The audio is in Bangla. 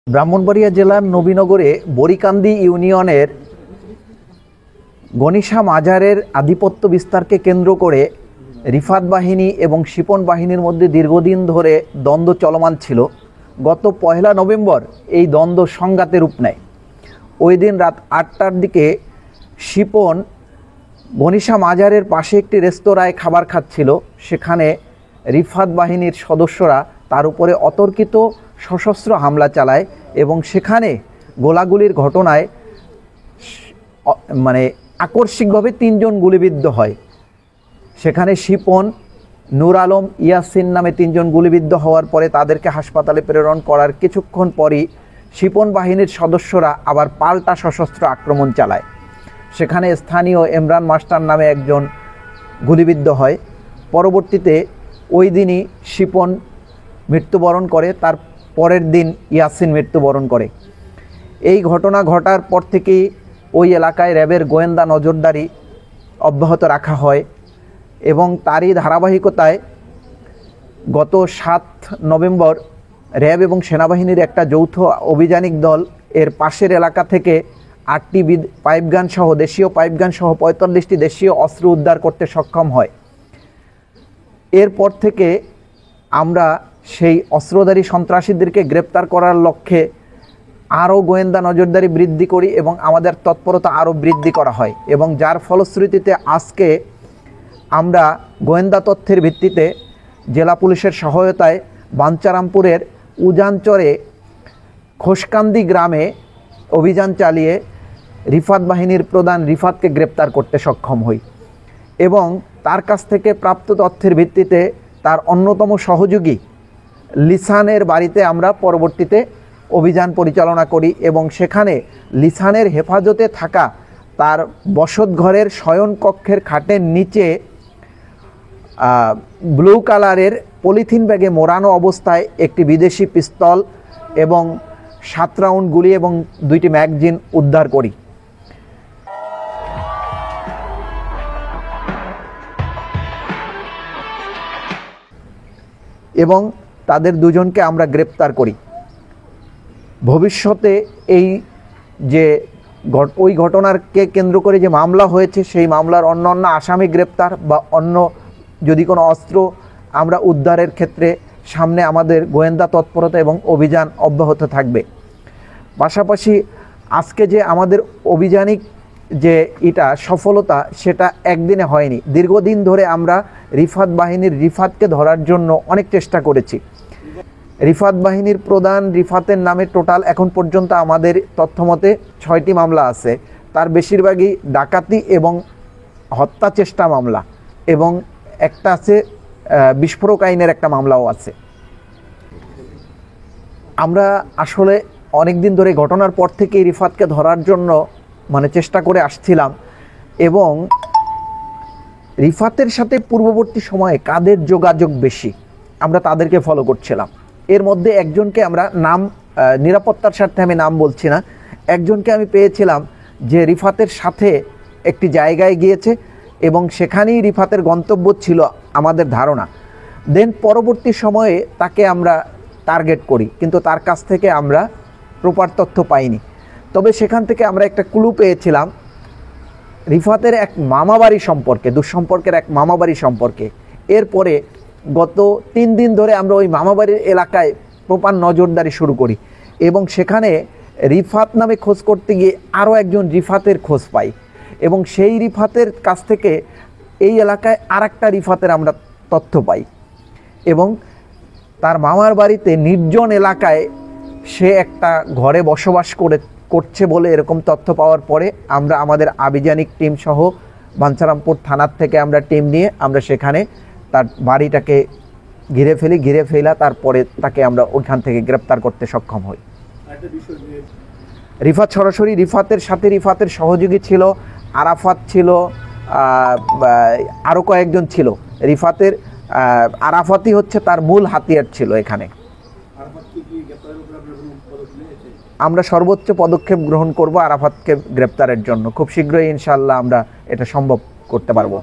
ব্রাহ্মণবাড়িয়া জেলার নবীনগরে বরিকান্দি ইউনিয়নের গনিশা মাজারের আধিপত্য বিস্তারকে কেন্দ্র করে রিফাত বাহিনী এবং শিপন বাহিনীর মধ্যে দীর্ঘদিন ধরে দ্বন্দ্ব চলমান ছিল। গত 1 নভেম্বর এই দ্বন্দ্ব সংঘাতে রূপ নেয়। ওই দিন রাত 8টার দিকে শিপন গনিশা মাজারের পাশে একটি রেস্তোরাঁয় খাবার খাচ্ছিল। সেখানে রিফাত বাহিনীর সদস্যরা তার উপরে অতর্কিত সশস্ত্র হামলা চালায় এবং সেখানে গোলাগুলির ঘটনায় আকস্মিকভাবে 3 জন গুলিবিদ্ধ হয়। সেখানে শিপন, নূর আলম, ইয়াসিন নামে 3 জন গুলিবিদ্ধ হওয়ার পরে তাদেরকে হাসপাতালে প্রেরণ করার কিছুক্ষণ পরই শিপন বাহিনীর সদস্যরা আবার পাল্টা সশস্ত্র আক্রমণ চালায়। সেখানে স্থানীয় ইমরান মাস্টার নামে একজন গুলিবিদ্ধ হয়। পরবর্তীতে ওই দিনই শিপন মৃত্যুবরণ করে, তার পরের দিন ইয়াসিন মৃত্যুবরণ করে। এই ঘটনা ঘটার পর থেকেই ওই এলাকায় র্যাবের গোয়েন্দা নজরদারি অব্যাহত রাখা হয় এবং তারই ধারাবাহিকতায় গত 7 নভেম্বর র্যাব এবং সেনাবাহিনীর একটা যৌথ অভিযানিক দল এর পাশের এলাকা থেকে 8টি পাইপগান সহ দেশীয় পাইপগান সহ 45টি দেশীয় অস্ত্র উদ্ধার করতে সক্ষম হয়। এরপর থেকে আমরা সেই অস্ত্রধারী সন্ত্রাসীদেরকে গ্রেপ্তার করার লক্ষ্যে আরও গোয়েন্দা নজরদারি বৃদ্ধি করি এবং আমাদের তৎপরতা আরও বৃদ্ধি করা হয় এবং যার ফলশ্রুতিতে আজকে আমরা গোয়েন্দা তথ্যের ভিত্তিতে জেলা পুলিশের সহায়তায় বাঞ্চারামপুরের উজানচরে খোসকান্দি গ্রামে অভিযান চালিয়ে রিফাত বাহিনীর প্রধান রিফাতকে গ্রেপ্তার করতে সক্ষম হই এবং তার কাছ থেকে প্রাপ্ত তথ্যের ভিত্তিতে তার অন্যতম সহযোগী লিসানের বাড়িতে আমরা পরবর্তীতে অভিযান পরিচালনা করি এবং সেখানে লিসানের হেফাজতে থাকা তার বসতঘরের শয়নকক্ষের খাটের নিচে ব্লু কালারের পলিথিন ব্যাগে মোড়ানো অবস্থায় একটি বিদেশি পিস্তল এবং 7 রাউন্ড গুলি এবং 2টি ম্যাগাজিন উদ্ধার করি। এবং তাদের 2 জনকে আমরা গ্রেপ্তার করি। ভবিষ্যতে এই যে ওই ঘটনাকে কেন্দ্র করে যে মামলা হয়েছে সেই মামলার অন্য আসামি গ্রেপ্তার বা অন্য যদি কোনো অস্ত্র আমরা উদ্ধারের ক্ষেত্রে সামনে আমাদের গোয়েন্দা তৎপরতা এবং অভিযান অব্যাহত থাকবে। পাশাপাশি আজকে যে আমাদের অভিযানিক যে এটা সফলতা সেটা একদিনে হয়নি, দীর্ঘদিন ধরে আমরা রিফাত বাহিনীর রিফাতকে ধরার জন্য অনেক চেষ্টা করেছি। রিফাত বাহিনীর প্রধান রিফাতের নামে টোটাল এখন পর্যন্ত আমাদের তথ্যমতে 6টি মামলা আছে। তার বেশিরভাগই ডাকাতি এবং হত্যা চেষ্টা মামলা এবং একটা আছে বিস্ফোরক আইনের একটা মামলাও আছে। আমরা আসলে অনেক দিন ধরে ঘটনার পর থেকেই রিফাতকে ধরার জন্য চেষ্টা করে আসছিলাম এবং রিফাতের সাথে পূর্ববর্তী সময়ে কাদের যোগাযোগ বেশি আমরা তাদেরকে ফলো করছিলাম। এর মধ্যে একজনকে আমরা নিরাপত্তার স্বার্থে আমি নাম বলছি না, একজনকে আমি পেয়েছিলাম যে রিফাতের সাথে একটি জায়গায় গিয়েছে এবং সেখানেই রিফাতের গন্তব্য ছিল আমাদের ধারণা। দেন পরবর্তী সময়ে তাকে আমরা টার্গেট করি কিন্তু তার কাছ থেকে আমরা প্রপার তথ্য পাইনি। তবে সেখান থেকে আমরা একটা ক্লু পেয়েছিলাম রিফাতের এক মামাবাড়ি সম্পর্কে, দুঃসম্পর্কের এক মামাবাড়ি সম্পর্কে। এরপরে গত 3 দিন ধরে আমরা ওই মামাবাড়ির এলাকায় প্রপার নজরদারি শুরু করি এবং সেখানে রিফাত নামে খোঁজ করতে গিয়ে আরও একজন রিফাতের খোঁজ পাই এবং সেই রিফাতের কাছ থেকে এই এলাকায় আরেকটা রিফাতের আমরা তথ্য পাই এবং তার মামার বাড়িতে নির্জন এলাকায় সে একটা ঘরে বসবাস করছে বলে এরকম তথ্য পাওয়ার পরে আমরা আমাদের আভিযানিক টিম সহ বাঞ্চারামপুর থানার থেকে আমরা টিম নিয়ে আমরা সেখানে তার বাড়িটাকে ঘিরে ফেলা তারপরে তাকে আমরা ওইখান থেকে গ্রেপ্তার করতে সক্ষম হই। রিফাত সরাসরি রিফাতের সাথে রিফাতের সহযোগী ছিল, আরাফাত ছিল, আরও কয়েকজন ছিল। রিফাতের আরাফাতই হচ্ছে তার মূল হাতিয়ার ছিল। এখানে আমরা সর্বোচ্চ পদক্ষেপ গ্রহণ করব আরাফাতকে গ্রেপ্তারের জন্য। খুব শীঘ্রই ইনশাআল্লাহ আমরা এটা সম্ভব করতে পারবো।